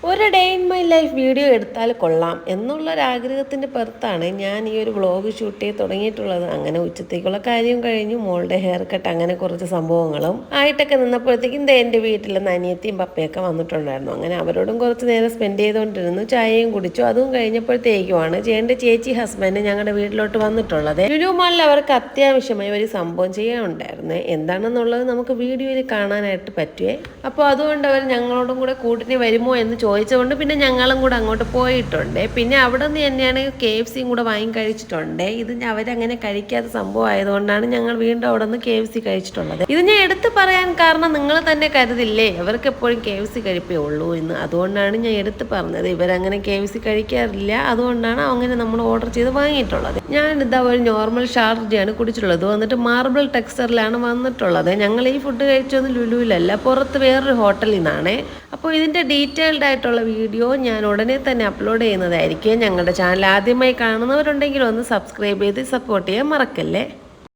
ഒരു day in my life video എടുത്താൽ കൊള്ളാം എന്നുള്ളൊരാഗ്രഹത്തിൻ്റെ പുറത്താണ് ഞാൻ ഈ ഒരു വ്ളോഗ് ഷൂട്ട് ചെയ്ത് തുടങ്ങിയിട്ടുള്ളത്. അങ്ങനെ ഉച്ചത്തേക്കുള്ള കാര്യം കഴിഞ്ഞു, മോളുടെ ഹെയർ കട്ട്, അങ്ങനെ കുറച്ച് സംഭവങ്ങളും ആയിട്ടൊക്കെ നിന്നപ്പോഴത്തേക്കും എൻ്റെ വീട്ടിൽ അനിയത്തിയും പപ്പയൊക്കെ വന്നിട്ടുണ്ടായിരുന്നു. അങ്ങനെ അവരോടും കുറച്ച് നേരം സ്പെൻഡ് ചെയ്തുകൊണ്ടിരുന്നു, ചായയും കുടിച്ചു. അതും കഴിഞ്ഞപ്പോഴത്തേക്കുമാണ് എൻ്റെ ചേച്ചി ഹസ്ബൻഡ് ഞങ്ങളുടെ വീട്ടിലോട്ട് വന്നിട്ടുള്ളത്. ലുലു മാളിൽ അവർക്ക് അത്യാവശ്യമായി ഒരു സംഭവം ചെയ്യാനുണ്ടായിരുന്നു. എന്താണെന്നുള്ളത് നമുക്ക് വീഡിയോയിൽ കാണാനായിട്ട് പറ്റുവേ. അപ്പോൾ അതുകൊണ്ട് അവർ ഞങ്ങളോടും കൂടെ കൂട്ടിന് വരുമോ എന്ന് ചോദിച്ചുകൊണ്ട് പിന്നെ ഞങ്ങളും കൂടെ അങ്ങോട്ട് പോയിട്ടുണ്ട്. പിന്നെ അവിടെ നിന്ന് തന്നെയാണ് KFC കൂടെ വാങ്ങി കഴിച്ചിട്ടുണ്ട്. ഇത് അവരങ്ങനെ കഴിക്കാത്ത സംഭവം ആയതുകൊണ്ടാണ് ഞങ്ങൾ വീണ്ടും അവിടെ നിന്ന് KFC കഴിച്ചിട്ടുള്ളത്. ഇത് ഞാൻ എടുത്ത് പറയാൻ കാരണം നിങ്ങൾ തന്നെ കരുതില്ലേ അവർക്ക് എപ്പോഴും KFC കഴിപ്പേ ഉള്ളൂ എന്ന്. അതുകൊണ്ടാണ് ഞാൻ എടുത്ത് പറഞ്ഞത്. ഇവരങ്ങനെ KFC കഴിക്കാറില്ല, അതുകൊണ്ടാണ് അങ്ങനെ നമ്മൾ ഓർഡർ ചെയ്ത് വാങ്ങിയിട്ടുള്ളത്. ഞാനിതാ ഒരു നോർമൽ ഷാർജയാണ് കുടിച്ചിട്ടുള്ളത്. വന്നിട്ട് മാർബിൾ ടെക്സ്ചറിലാണ് വന്നിട്ടുള്ളത്. ഞങ്ങൾ ഈ ഫുഡ് കഴിച്ചൊന്നും ലുലുവിലല്ല, പുറത്ത് വേറൊരു ഹോട്ടലിൽ നിന്നാണ്. അപ്പോൾ ഇതിൻ്റെ ഡീറ്റെയിൽഡ് ആയിട്ടുള്ള വീഡിയോ ഞാൻ ഉടനെ തന്നെ അപ്ലോഡ് ചെയ്യുന്നതായിരിക്കും. ഞങ്ങളുടെ ചാനൽ ആദ്യമായി കാണുന്നവരുണ്ടെങ്കിൽ ഒന്ന് സബ്സ്ക്രൈബ് ചെയ്ത് സപ്പോർട്ട് ചെയ്യാൻ മറക്കല്ലേ.